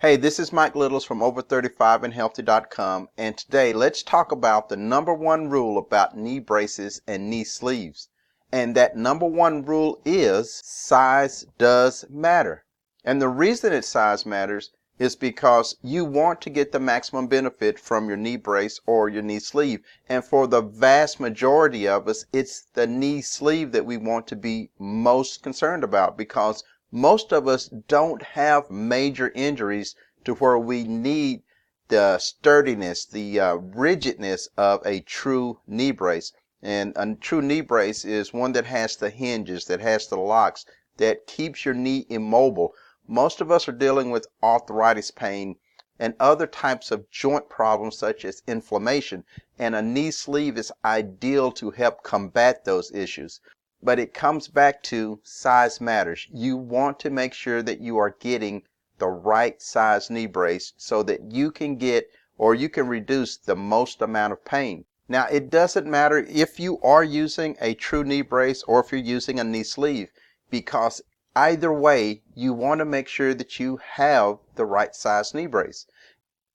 Hey, this is Mike Littles from over35andhealthy.com, and today let's talk about the number one rule about knee braces and knee sleeves. And that number one rule is size does matter. And the reason that size matters is because you want to get the maximum benefit from your knee brace or your knee sleeve. And for the vast majority of us, it's the knee sleeve that we want to be most concerned about, because most of us don't have major injuries to where we need the sturdiness, the rigidness of a true knee brace. And a true knee brace is one that has the hinges, that has the locks, that keeps your knee immobile. Most of us are dealing with arthritis pain and other types of joint problems such as inflammation, and a knee sleeve is ideal to help combat those issues. But it comes back to size matters. You want to make sure that you are getting the right size knee brace so that you can get or you can reduce the most amount of pain. Now, it doesn't matter if you are using a true knee brace or if you're using a knee sleeve, because either way, you want to make sure that you have the right size knee brace.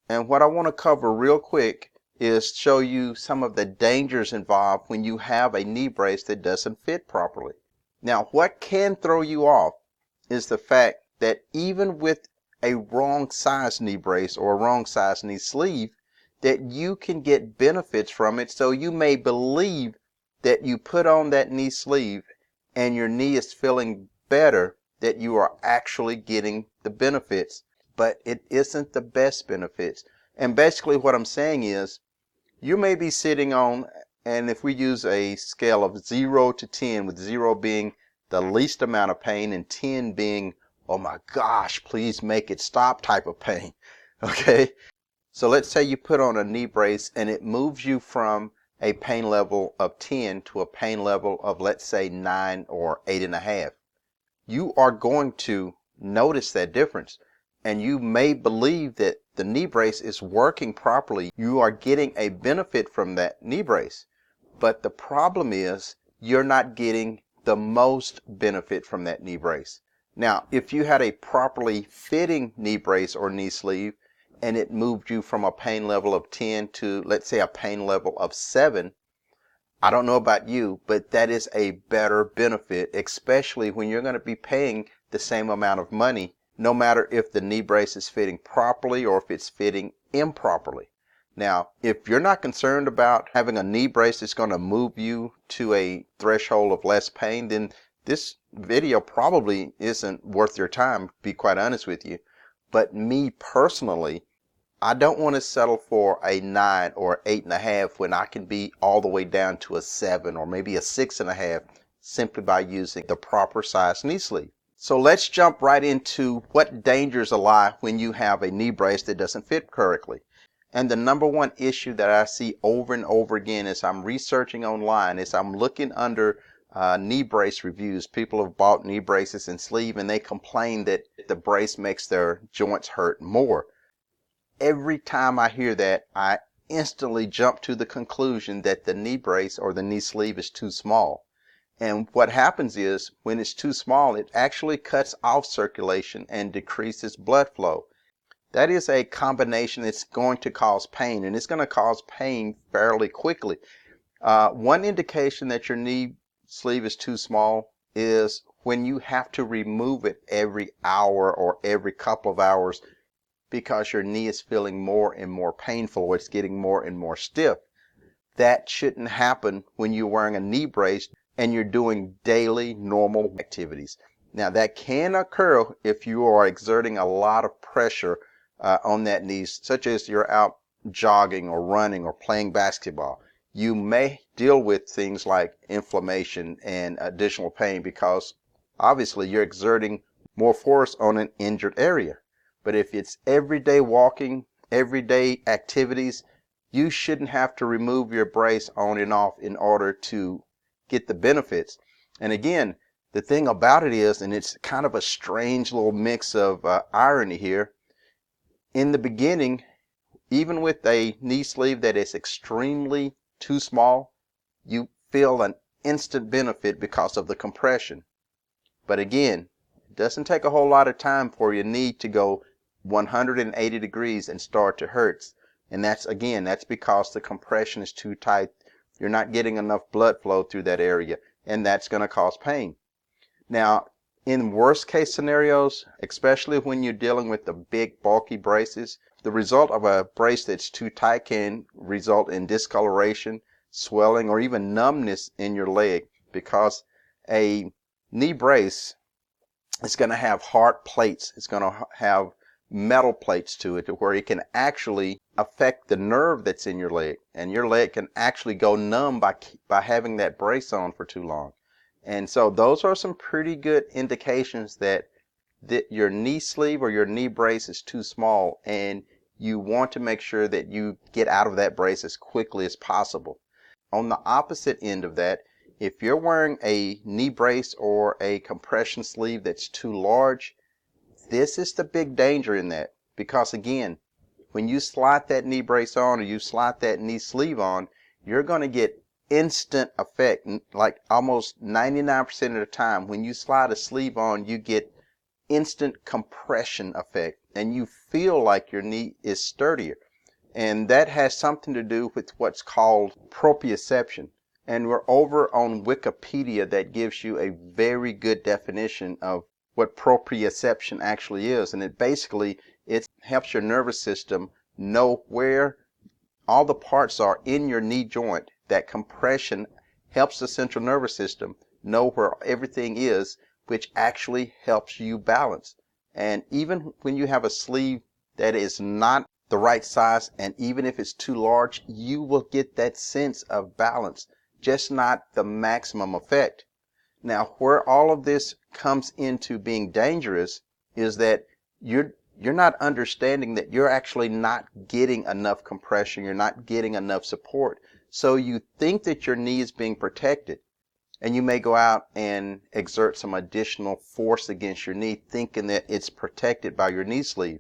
And what I want to cover real quick is show you some of the dangers involved when you have a knee brace that doesn't fit properly. Now, what can throw you off is the fact that even with a wrong size knee brace or a wrong size knee sleeve, that you can get benefits from it. So you may believe that you put on that knee sleeve and your knee is feeling better, that you are actually getting the benefits, but it isn't the best benefits. And basically what I'm saying is, you may be sitting on, and if we use a scale of 0 to 10, with 0 being the least amount of pain and 10 being, oh my gosh, please make it stop type of pain. Okay? So let's say you put on a knee brace and it moves you from a pain level of 10 to a pain level of, let's say, 9 or 8.5. You are going to notice that difference, and you may believe that the knee brace is working properly. You are getting a benefit from that knee brace, but the problem is you're not getting the most benefit from that knee brace. Now, if you had a properly fitting knee brace or knee sleeve and it moved you from a pain level of 10 to, let's say, a pain level of 7, I don't know about you, but that is a better benefit, especially when you're going to be paying the same amount of money, no matter if the knee brace is fitting properly or if it's fitting improperly. Now, if you're not concerned about having a knee brace that's going to move you to a threshold of less pain, then this video probably isn't worth your time, to be quite honest with you. But me personally, I don't want to settle for a 9 or 8.5 when I can be all the way down to a 7 or maybe a 6.5 simply by using the proper size knee sleeve. So let's jump right into what dangers lie when you have a knee brace that doesn't fit correctly. And the number one issue that I see over and over again as I'm researching online, is I'm looking under knee brace reviews. People have bought knee braces and sleeve and they complain that the brace makes their joints hurt more. Every time I hear that, I instantly jump to the conclusion that the knee brace or the knee sleeve is too small. And what happens is, when it's too small, it actually cuts off circulation and decreases blood flow. That is a combination that's going to cause pain, and it's going to cause pain fairly quickly. One indication that your knee sleeve is too small is when you have to remove it every hour or every couple of hours, because your knee is feeling more and more painful, or it's getting more and more stiff. That shouldn't happen when you're wearing a knee brace and you're doing daily normal activities. Now, that can occur if you are exerting a lot of pressure on that knee, such as you're out jogging or running or playing basketball. You may deal with things like inflammation and additional pain because obviously you're exerting more force on an injured area. But if it's everyday walking, everyday activities, you shouldn't have to remove your brace on and off in order to get the benefits. And again, the thing about it is, and it's kind of a strange little mix of irony here, in the beginning, even with a knee sleeve that is extremely too small, you feel an instant benefit because of the compression. But again, it doesn't take a whole lot of time for your knee to go 180 degrees and start to hurt. And that's because the compression is too tight. You're not getting enough blood flow through that area, and that's going to cause pain. Now, in worst case scenarios, especially when you're dealing with the big bulky braces, the result of a brace that's too tight can result in discoloration, swelling, or even numbness in your leg, because a knee brace is going to have hard plates. It's going to have metal plates to it, to where it can actually affect the nerve that's in your leg, and your leg can actually go numb by having that brace on for too long. And so those are some pretty good indications that your knee sleeve or your knee brace is too small, and you want to make sure that you get out of that brace as quickly as possible. On the opposite end of that, if you're wearing a knee brace or a compression sleeve that's too large, this is the big danger in that, because again, when you slide that knee brace on or you slide that knee sleeve on, you're going to get instant effect. Like almost 99% of the time when you slide a sleeve on, you get instant compression effect, and you feel like your knee is sturdier. And that has something to do with what's called proprioception. And we're over on Wikipedia that gives you a very good definition of what proprioception actually is. And it helps your nervous system know where all the parts are in your knee joint. That compression helps the central nervous system know where everything is, which actually helps you balance. And even when you have a sleeve that is not the right size, and even if it's too large, you will get that sense of balance, just not the maximum effect. Now, where all of this comes into being dangerous is that you're not understanding that you're actually not getting enough compression, you're not getting enough support. So you think that your knee is being protected, and you may go out and exert some additional force against your knee, thinking that it's protected by your knee sleeve,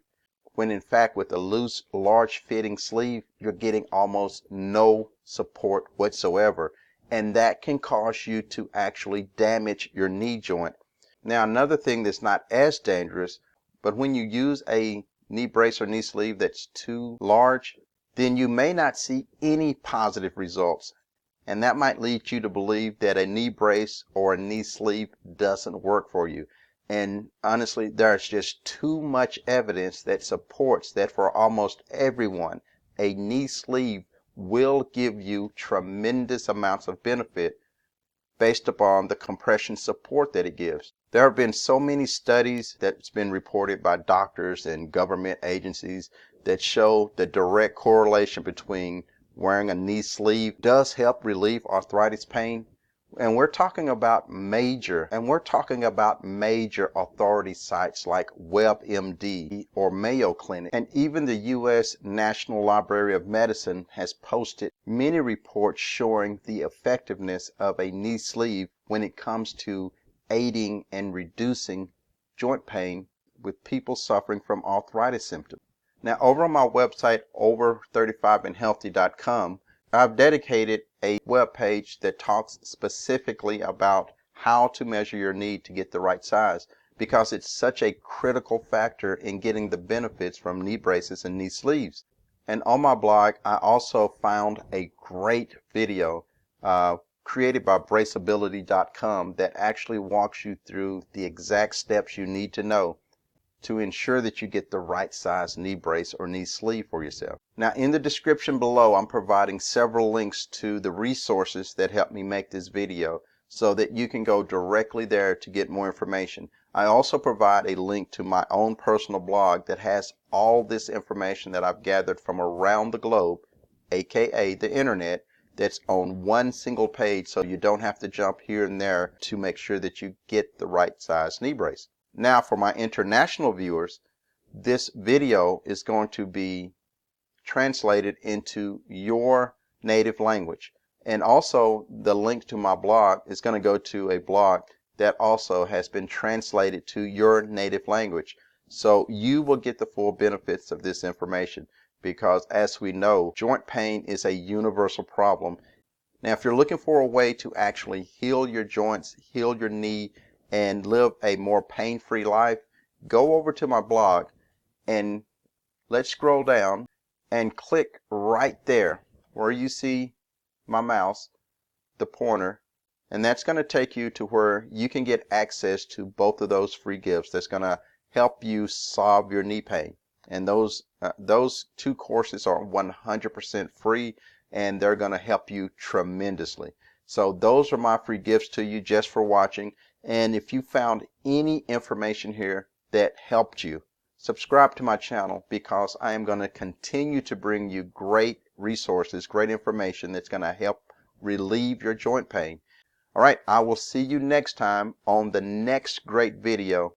when in fact with a loose, large fitting sleeve, you're getting almost no support whatsoever. And that can cause you to actually damage your knee joint. Now, another thing that's not as dangerous, but when you use a knee brace or knee sleeve that's too large, then you may not see any positive results. And that might lead you to believe that a knee brace or a knee sleeve doesn't work for you. And honestly, there's just too much evidence that supports that for almost everyone, a knee sleeve will give you tremendous amounts of benefit based upon the compression support that it gives. There have been so many studies that's been reported by doctors and government agencies that show the direct correlation between wearing a knee sleeve does help relieve arthritis pain. And we're talking about major authority sites like WebMD or Mayo Clinic. And even the U.S. National Library of Medicine has posted many reports showing the effectiveness of a knee sleeve when it comes to aiding and reducing joint pain with people suffering from arthritis symptoms. Now, over on my website, over35andhealthy.com, I've dedicated a web page that talks specifically about how to measure your knee to get the right size, because it's such a critical factor in getting the benefits from knee braces and knee sleeves. And on my blog, I also found a great video created by braceability.com that actually walks you through the exact steps you need to know to ensure that you get the right size knee brace or knee sleeve for yourself. Now, in the description below, I'm providing several links to the resources that helped me make this video, so that you can go directly there to get more information. I also provide a link to my own personal blog that has all this information that I've gathered from around the globe, aka the internet, that's on one single page, so you don't have to jump here and there to make sure that you get the right size knee brace. Now, for my international viewers, this video is going to be translated into your native language. And also, the link to my blog is going to go to a blog that also has been translated to your native language. So you will get the full benefits of this information, because as we know, joint pain is a universal problem. Now, if you're looking for a way to actually heal your joints, heal your knee, and live a more pain-free life, go over to my blog and let's scroll down and click right there where you see my mouse, the pointer, and that's going to take you to where you can get access to both of those free gifts that's going to help you solve your knee pain. And those 2 courses are 100% free, and they're going to help you tremendously. So those are my free gifts to you just for watching. And if you found any information here that helped you, subscribe to my channel, because I am going to continue to bring you great resources, great information that's going to help relieve your joint pain. All right, I will see you next time on the next great video.